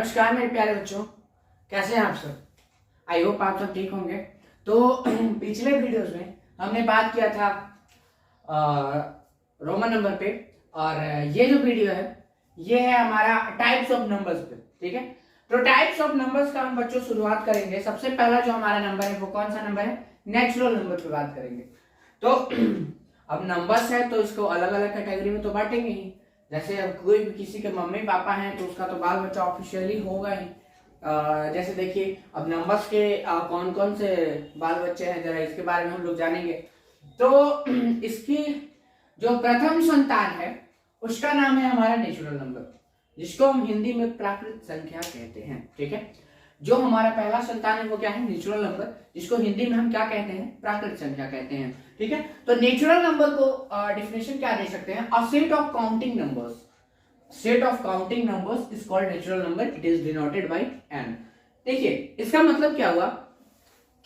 नमस्कार मेरे प्यारे बच्चों, कैसे हैं आप सब। आई होप आप सब ठीक होंगे। तो पिछले वीडियोस में हमने बात किया था रोमन नंबर पे, और ये जो वीडियो है ये है हमारा टाइप्स ऑफ नंबर्स पे। ठीक है, तो टाइप्स ऑफ नंबर्स का हम बच्चों शुरुआत करेंगे। सबसे पहला जो हमारा नंबर है वो कौन सा नंबर है? नेचुरल नंबर पे बात करेंगे। तो अब नंबर्स है तो इसको अलग अलग कैटेगरी में तो बांटेंगे ही। जैसे अब कोई भी किसी के मम्मी पापा हैं तो उसका तो बाल बच्चा ऑफिशियली होगा ही। जैसे देखिए अब नंबर्स के कौन कौन से बाल बच्चे हैं, जरा इसके बारे में हम लोग जानेंगे। तो इसकी जो प्रथम संतान है उसका नाम है हमारा नेचुरल नंबर, जिसको हम हिंदी में प्राकृत संख्या कहते हैं। ठीक है, जो हमारा पहला संतान है वो क्या है? नेचुरल नंबर, जिसको हिंदी में हम क्या कहते हैं? प्राकृत संख्या कहते हैं। ठीक है, तो नेचुरल नंबर को डेफिनेशन क्या दे सकते हैं? A set of counting numbers, set of counting numbers is called natural number, it is denoted by n। देखिए इसका मतलब क्या हुआ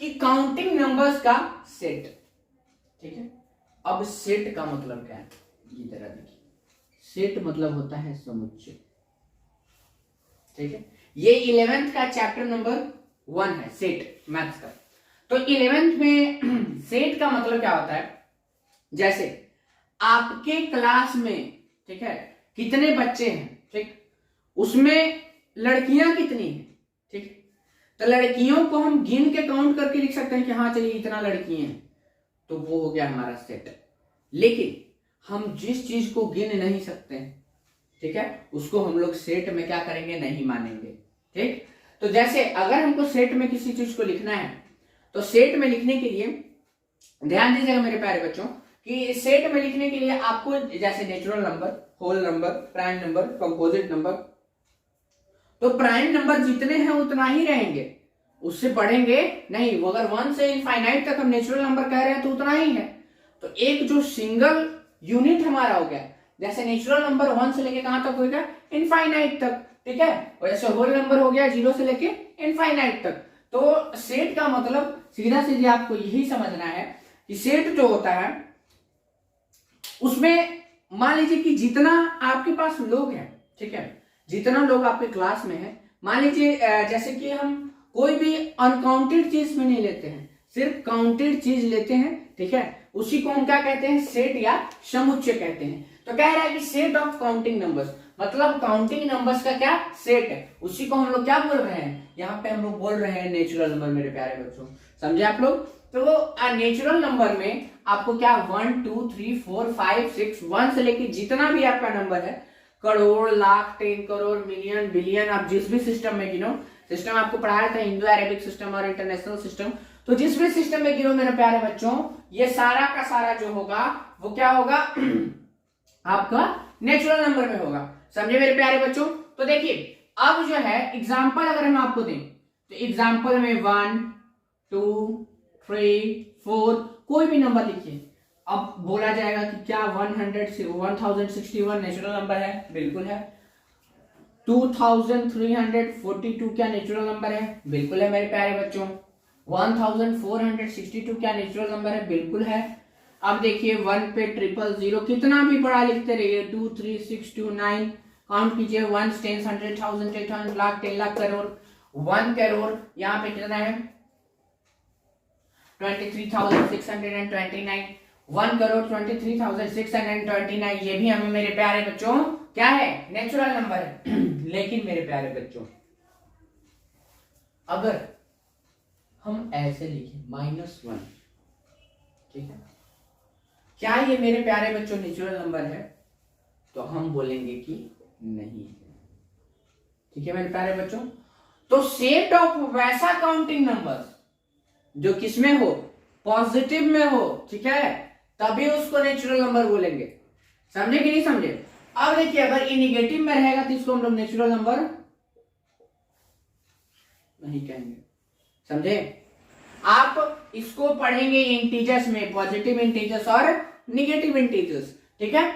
कि काउंटिंग नंबर्स का सेट। ठीक है, अब सेट का मतलब क्या है? ये जरा देखिए, सेट मतलब होता है समुच्चय। ठीक है, ये 11th का चैप्टर नंबर 1 है, सेट मैथ्स का। तो 11th में सेट का मतलब क्या होता है? जैसे आपके क्लास में, ठीक है, कितने बच्चे हैं, ठीक, उसमें लड़कियां कितनी हैं, ठीक, तो लड़कियों को हम गिन के काउंट करके लिख सकते हैं कि हाँ चलिए इतना लड़की हैं, तो वो हो गया हमारा सेट। लेकिन हम जिस चीज को गिन नहीं सकते, ठीक है, उसको हम लोग सेट में क्या करेंगे? नहीं मानेंगे। ठीक, तो जैसे अगर हमको सेट में किसी चीज को लिखना है तो सेट में लिखने के लिए ध्यान दीजिएगा मेरे प्यारे बच्चों कि सेट में लिखने के लिए आपको जैसे natural number, whole number, prime number, composite number, तो प्राइम नंबर जितने हैं उतना ही रहेंगे, उससे बढ़ेंगे नहीं। वो अगर 1 से इनफाइनाइट तक हम नेचुरल नंबर कह रहे हैं तो उतना ही है। तो एक जो सिंगल यूनिट हमारा हो गया, जैसे नेचुरल नंबर 1 से लेके कहां तक हो गया? इनफाइनाइट तक। ठीक है, और जैसे होल नंबर हो गया 0 से लेके इनफाइनाइट तक। तो सेट का मतलब सीधा सीधा आपको यही समझना है कि सेट जो होता है उसमें मान लीजिए कि जितना आपके पास लोग हैं, ठीक है, जितना लोग आपके क्लास में है, मान लीजिए जैसे कि हम कोई भी अनकाउंटेड चीज में नहीं लेते हैं, सिर्फ काउंटेड चीज लेते हैं। ठीक है, उसी को हम क्या कहते हैं? सेट या समुच्चय कहते हैं। तो कह रहा है कि सेट ऑफ काउंटिंग नंबर्स, मतलब काउंटिंग नंबर्स का क्या? सेट है। उसी को हम लोग क्या बोल रहे हैं? यहाँ पे हम लोग बोल रहे हैं नेचुरल नंबर। मेरे प्यारे बच्चों समझे आप लोग? तो नेचुरल नंबर में आपको क्या 1 2 3 4 5 6 1 से लेके जितना भी आपका नंबर है, करोड़, लाख, 10 करोड़, मिलियन, बिलियन, आप जिस भी सिस्टम में गिनो, सिस्टम आपको पढ़ाया था इंडो अरेबिक सिस्टम और इंटरनेशनल सिस्टम, तो जिस भी सिस्टम में गिनो मेरे प्यारे बच्चों, ये सारा का सारा जो होगा वो क्या होगा? आपका नेचुरल नंबर में होगा। समझे मेरे प्यारे बच्चों? तो देखिए अब जो है एग्जांपल अगर हम आपको दें तो एग्जांपल में 1 2 3 4 कोई भी नंबर लिखिए। अब बोला जाएगा कि क्या 1061 नेचुरल नंबर है? बिल्कुल है। 2342 क्या नेचुरल नंबर है? बिल्कुल है मेरे प्यारे बच्चों। 1462 क्या नेचुरल नंबर है? बिल्कुल है। अब देखिए 1 पे 000 कितना भी बड़ा लिखते रहिए, 2 3 6 2 9 काउंट कीजिए, 1 10 100 1000 10 लाख 10 लाख करोड़ 1 करोड़, यहाँ पे कितना है? 23,629 1 करोड़ 23,629, ये भी हमें मेरे प्यारे बच्चों क्या है? नेचुरल नंबर है। लेकिन मेरे प्यारे बच्चों अगर हम ऐसे लिखें -1, ठीक है, क्या ये मेरे प्यारे बच्चों नेचुरल नंबर है? तो हम बोलेंगे कि नहीं है। ठीक है मेरे प्यारे बच्चों, तो सेट ऑफ वैसा काउंटिंग नंबर जो किसमें हो? पॉजिटिव में हो, ठीक है, तभी उसको नेचुरल नंबर बोलेंगे। समझे कि नहीं समझे? अब देखिए अगर ये निगेटिव में रहेगा तो इसको हम लोग नेचुरल नंबर नहीं कहेंगे। समझे? आप इसको पढ़ेंगे इंटीजर्स में, पॉजिटिव इंटीजर्स और निगेटिव इंटीजर्स। ठीक है,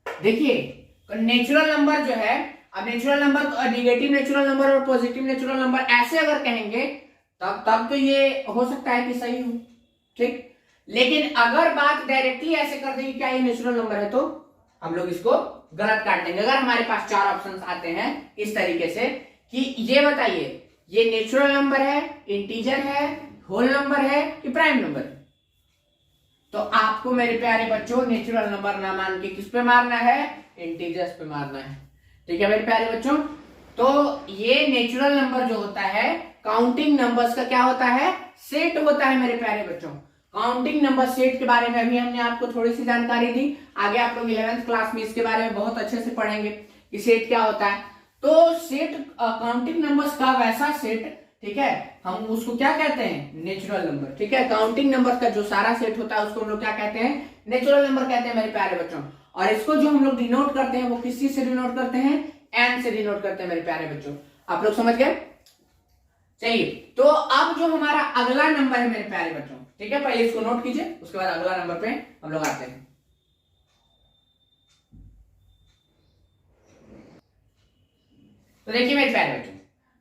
देखिए नेचुरल नंबर जो है, अब natural number, negative natural number और पॉजिटिव नेचुरल नंबर ऐसे अगर कहेंगे तब तो ये हो सकता है कि सही हो। ठीक, लेकिन अगर बात डायरेक्टली ऐसे कर देंगे क्या ये नेचुरल नंबर है, तो हम लोग इसको गलत काट देंगे। अगर हमारे पास 4 ऑप्शंस आते हैं इस तरीके से कि ये बताइए ये नेचुरल नंबर है, इंटीजर है, होल नंबर है कि प्राइम नंबर है, तो आपको मेरे प्यारे बच्चों नेचुरल नंबर ना मान के किस पे मारना है, इंटीजर्स पे मारना है। ठीक है मेरे प्यारे बच्चों, तो ये नेचुरल नंबर जो होता है काउंटिंग नंबर्स का क्या होता है, सेट होता है मेरे प्यारे बच्चों। काउंटिंग नंबर सेट के बारे में अभी हमने आपको थोड़ी सी जानकारी दी, आगे आप लोग 11th क्लास में इसके बारे में बहुत अच्छे से पढ़ेंगे कि सेट क्या होता है। तो सेट काउंटिंग नंबर्स का वैसा सेट, ठीक है, हम उसको क्या कहते हैं, नेचुरल नंबर। ठीक है, काउंटिंग नंबर का जो सारा सेट होता है उसको हम लोग क्या कहते हैं, नेचुरल नंबर कहते हैं मेरे प्यारे बच्चों। और इसको जो हम लोग डिनोट करते हैं वो किस चीज से डिनोट करते हैं, एन से डिनोट करते हैं मेरे प्यारे बच्चों। आप लोग समझ गए। चलिए तो अब जो हमारा अगला नंबर है मेरे प्यारे बच्चों, ठीक है, पहले इसको नोट कीजिए, उसके बाद अगला नंबर पे हम लोग आते हैं। तो देखिए मेरे प्यारे बच्चों,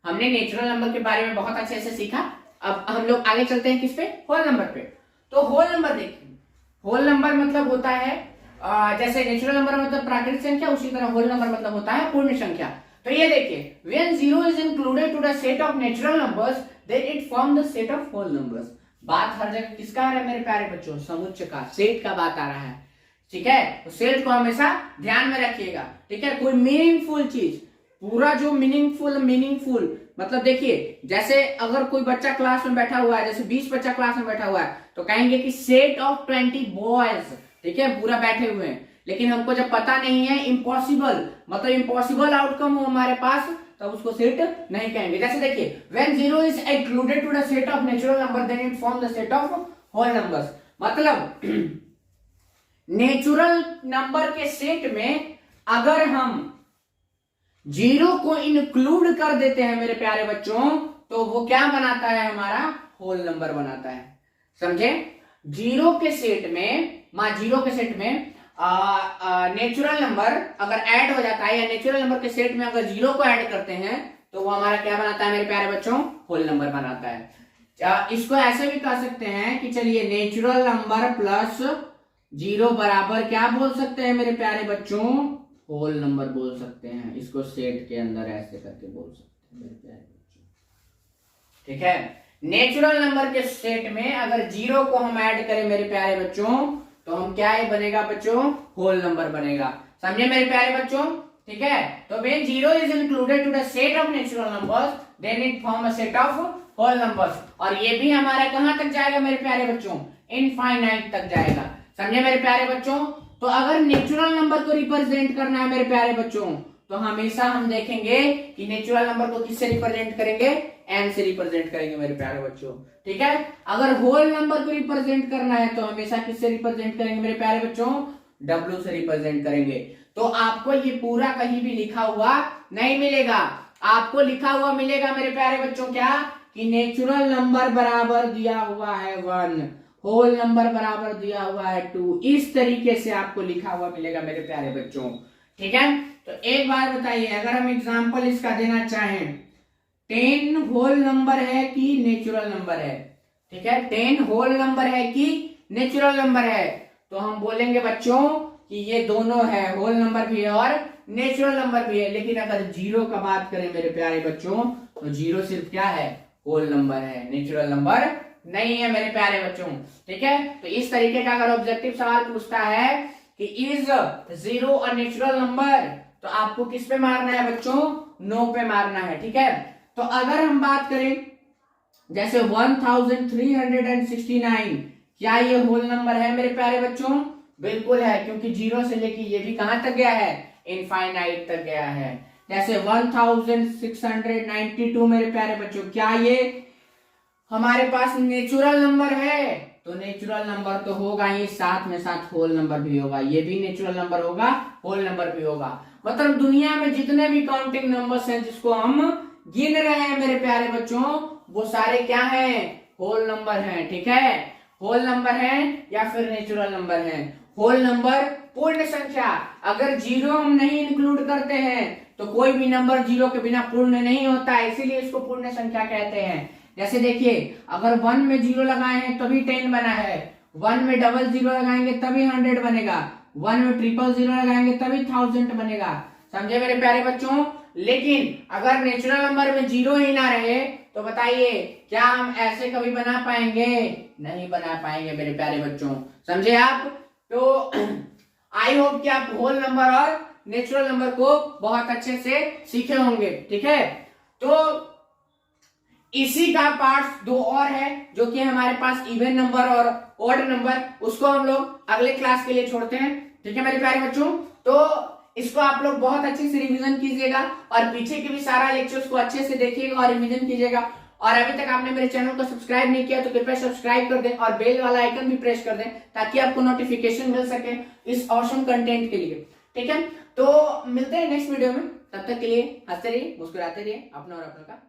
हमने नेचुरल नंबर के बारे में बहुत अच्छे से सीखा। अब हम लोग आगे चलते हैं किस पे, होल नंबर पे। तो होल नंबर देखिए, होल नंबर मतलब होता है जैसे नेचुरल नंबर मतलब प्राकृतिक संख्या, उसी तरह होल नंबर मतलब होता है पूर्ण संख्या। तो ये देखिए, when zero is included to the set of natural numbers then it form the set of whole numbers। बात हर जगह किसका आ रहा है मेरे प्यारे बच्चों, समुच्चय का, सेट का बात आ रहा है। ठीक है, तो सेट को हमेशा ध्यान में रखिएगा। ठीक है, कोई मीनिंगफुल चीज, पूरा जो मीनिंगफुल मतलब देखिए, जैसे अगर कोई बच्चा क्लास में बैठा हुआ है, जैसे 20 बच्चा क्लास में बैठा हुआ है, तो कहेंगे कि सेट ऑफ 20 बॉयज, ठीक है, पूरा बैठे हुए हैं। लेकिन हमको जब पता नहीं है, इम्पॉसिबल मतलब इम्पॉसिबल आउटकम हो हमारे पास, तब उसको सेट नहीं कहेंगे। जैसे देखिए, when zero is included to the set of natural number then it form the set of whole numbers। मतलब नेचुरल नंबर के सेट में अगर हम जीरो को इंक्लूड कर देते हैं मेरे प्यारे बच्चों, तो वो क्या बनाता है, हमारा होल नंबर बनाता है। समझे, जीरो के सेट में नेचुरल नंबर अगर ऐड हो जाता है, या नेचुरल नंबर के सेट में अगर जीरो को ऐड करते हैं, तो वो हमारा क्या बनाता है मेरे प्यारे बच्चों, होल नंबर बनाता है। इसको ऐसे भी कह सकते हैं कि चलिए नेचुरल नंबर प्लस जीरो बराबर क्या बोल सकते हैं मेरे प्यारे बच्चों, होल नंबर बोल सकते हैं। इसको सेट के अंदर ऐसे करके बोल सकते हैं मेरे प्यारे बच्चों। ठीक है, नेचुरल नंबर के सेट में अगर जीरो को हम ऐड करें मेरे प्यारे बच्चों, तो हम क्या है बनेगा बच्चों, होल नंबर बनेगा। समझे मेरे प्यारे बच्चों। ठीक है, तो when zero is included to the set of natural numbers then it form a set of whole numbers। और ये भी हमारा कहां तक जाएगा मेरे प्यारे बच्चों, इनफाइनाइट तक जाएगा। समझे मेरे प्यारे बच्चों। तो अगर नेचुरल नंबर को रिप्रेजेंट करना है मेरे प्यारे बच्चों, तो हमेशा हम देखेंगे कि नेचुरल नंबर को किससे रिप्रेजेंट करेंगे, एन से रिप्रेजेंट करेंगे मेरे प्यारे बच्चों। ठीक है, अगर होल नंबर को रिप्रेजेंट करना है तो हमेशा किससे रिप्रेजेंट करेंगे मेरे प्यारे बच्चों, डब्ल्यू से रिप्रेजेंट करेंगे। तो आपको ये पूरा कहीं भी लिखा हुआ नहीं मिलेगा, आपको लिखा हुआ मिलेगा मेरे प्यारे बच्चों क्या, कि नेचुरल नंबर बराबर दिया हुआ है 1, होल नंबर बराबर दिया हुआ है 2। इस तरीके से आपको लिखा हुआ मिलेगा मेरे प्यारे बच्चों। ठीक है, तो एक बार बताइए, अगर हम एग्जांपल इसका देना चाहें, 10 होल नंबर है कि नेचुरल नंबर है, ठीक है, 10 होल नंबर है कि नेचुरल नंबर है, तो हम बोलेंगे बच्चों कि ये दोनों है, होल नंबर भी है और नेचुरल नंबर भी है। लेकिन अगर जीरो का बात करें मेरे प्यारे बच्चों, तो जीरो सिर्फ क्या है, होल नंबर है, नेचुरल नंबर नहीं है मेरे प्यारे बच्चों। ठीक है, तो इस तरीके का अगर ऑब्जेक्टिव सवाल पूछता है कि is zero a natural number, तो आपको किस पे मारना है बच्चों, नो पे मारना है। ठीक है, तो अगर हम बात करें जैसे 1369, क्या ये होल नंबर है मेरे प्यारे बच्चों, बिल्कुल है, क्योंकि जीरो से लेके ये भी कहां तक गया है, इनफाइनाइट तक गया है। जैसे 1692 मेरे प्यारे बच्चों, क्या ये हमारे पास नेचुरल नंबर है, तो नेचुरल नंबर तो होगा ही, साथ में साथ होल नंबर भी होगा, ये भी नेचुरल नंबर होगा, होल नंबर भी होगा। मतलब दुनिया में जितने भी काउंटिंग नंबर्स हैं जिसको हम गिन रहे हैं मेरे प्यारे बच्चों, वो सारे क्या हैं, होल नंबर हैं। ठीक है, होल नंबर हैं या फिर नेचुरल नंबर हैं। होल नंबर पूर्ण संख्या, अगर जीरो हम नहीं इंक्लूड करते हैं तो कोई भी नंबर जीरो के बिना पूर्ण नहीं होता है, इसीलिए इसको पूर्ण संख्या कहते हैं। जैसे देखिए, अगर 1 में जीरो लगाए हैं तभी 10 बना है, 1 में डबल जीरो लगाएंगे तभी 100 बनेगा, 1 में 000 लगाएंगे तभी 1000 बनेगा, समझे मेरे प्यारे बच्चों। लेकिन अगर नेचुरल नंबर में 0 ही ना रहे तो बताइए क्या हम ऐसे कभी बना पाएंगे? नहीं बना पाएंगे मेरे प्यारे बच्चों, समझे आप। तो आई होप कि आप होल नंबर और नेचुरल नंबर को बहुत अच्छे से सीखे होंगे, ठीक है। तो इसी का पार्ट 2 और है जो कि हमारे पास इवन नंबर और ऑड नंबर, उसको हम लोग अगले क्लास के लिए छोड़ते हैं, ठीक है मेरे प्यारे बच्चों। तो इसको आप लोग बहुत अच्छे से रिवीजन कीजिएगा और पीछे के भी सारा लेक्चर्स को अच्छे से देखिएगा और रिवीजन कीजिएगा। और अभी तक आपने मेरे चैनल को सब्सक्राइब नहीं किया तो कृपया सब्सक्राइब कर दें और बेल वाला आइकन भी प्रेस कर दें ताकि आपको नोटिफिकेशन मिल सके इस ऑसम कंटेंट के लिए, ठीक है। तो मिलते हैं नेक्स्ट वीडियो में, तब तक के लिए हंसते रहिए, मुस्कुराते रहिए, अपना और अपनों का